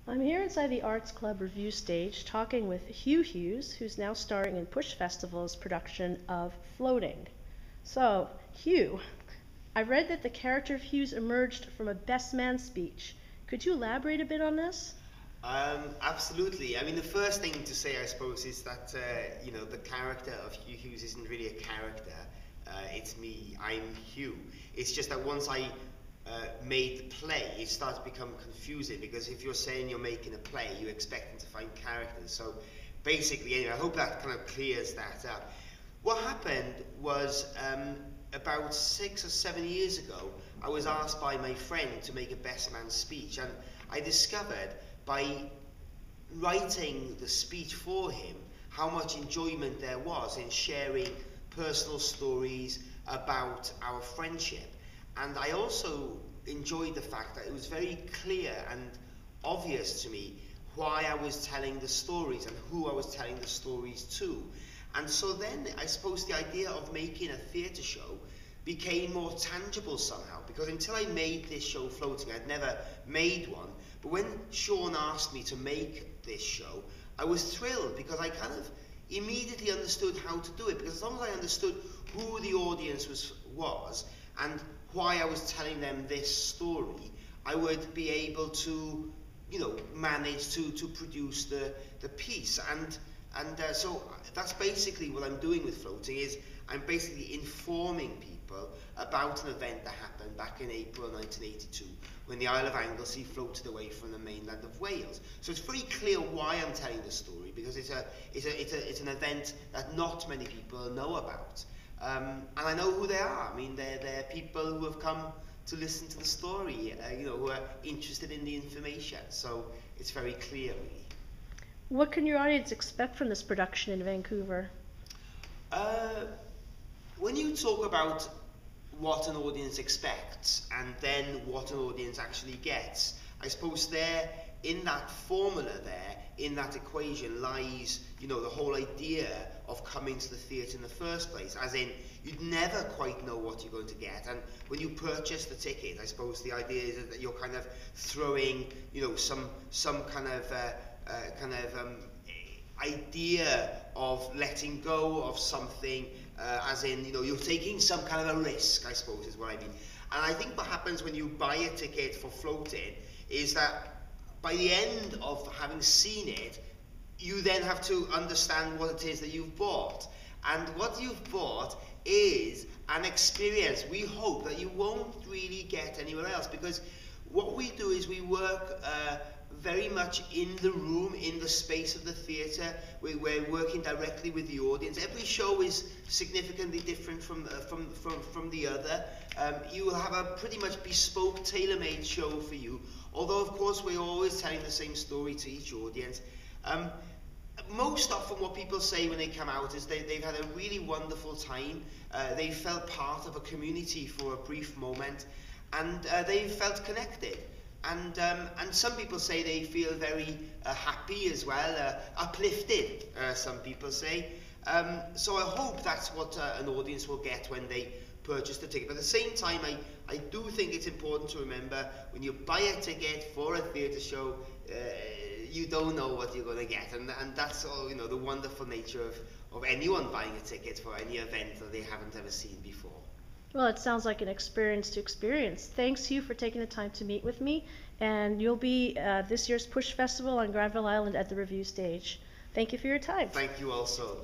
I'm here inside the Arts Club review stage talking with Hugh Hughes, who's now starring in Push Festival's production of Floating. So, Hugh, I read that the character of Hughes emerged from a best man speech. Could you elaborate a bit on this? Absolutely. I mean, the first thing to say, I suppose, is that the character of Hugh Hughes isn't really a character. It's me. I'm Hugh. It's just that once I made the play, it starts to become confusing, because if you're saying you're making a play, you're expecting to find characters. So basically, anyway, I hope that kind of clears that up. What happened was, about 6 or 7 years ago, I was asked by my friend to make a best man speech, and I discovered by writing the speech for him how much enjoyment there was in sharing personal stories about our friendship. And I also enjoyed the fact that it was very clear and obvious to me why I was telling the stories and who I was telling the stories to. And so then I suppose the idea of making a theatre show became more tangible somehow, because until I made this show Floating, I'd never made one. But when Sean asked me to make this show, I was thrilled, because I kind of immediately understood how to do it, because as long as I understood who the audience was and why I was telling them this story, I would be able to, manage to produce the piece. And so that's basically what I'm doing with Floating, is I'm basically informing people about an event that happened back in April 1982, when the Isle of Anglesey floated away from the mainland of Wales. So it's very clear why I'm telling the story, because it's an event that not many people know about. And I know who they are. I mean, they're people who have come to listen to the story, who are interested in the information. So it's very clear, really. What can your audience expect from this production in Vancouver? When you talk about what an audience expects and then what an audience actually gets, I suppose there, in that formula there, in that equation lies, the whole idea of coming to the theatre in the first place, as in, you'd never quite know what you're going to get. And when you purchase the ticket, I suppose the idea is that you're kind of throwing, some kind of idea of letting go of something, as in, you're taking some kind of a risk, I suppose is what I mean. And I think what happens when you buy a ticket for Floating is that by the end of having seen it, you then have to understand what it is that you've bought. And what you've bought is an experience we hope that you won't really get anywhere else, because what we do is we work very much in the room, in the space of the theatre. We're working directly with the audience. Every show is significantly different from the other. You will have a pretty much bespoke, tailor-made show for you, although of course we're always telling the same story to each audience. Most often what people say when they come out is they've had a really wonderful time. They felt part of a community for a brief moment, and they felt connected. And some people say they feel very happy as well, uplifted, some people say. So I hope that's what an audience will get when they purchase the ticket. But at the same time, I do think it's important to remember, when you buy a ticket for a theatre show, you don't know what you're going to get. And that's all, the wonderful nature of anyone buying a ticket for any event that they haven't ever seen before. Well, it sounds like an experience to experience. Thanks, Hugh, for taking the time to meet with me. And you'll be this year's Push Festival on Granville Island at the review stage. Thank you for your time. Thank you also.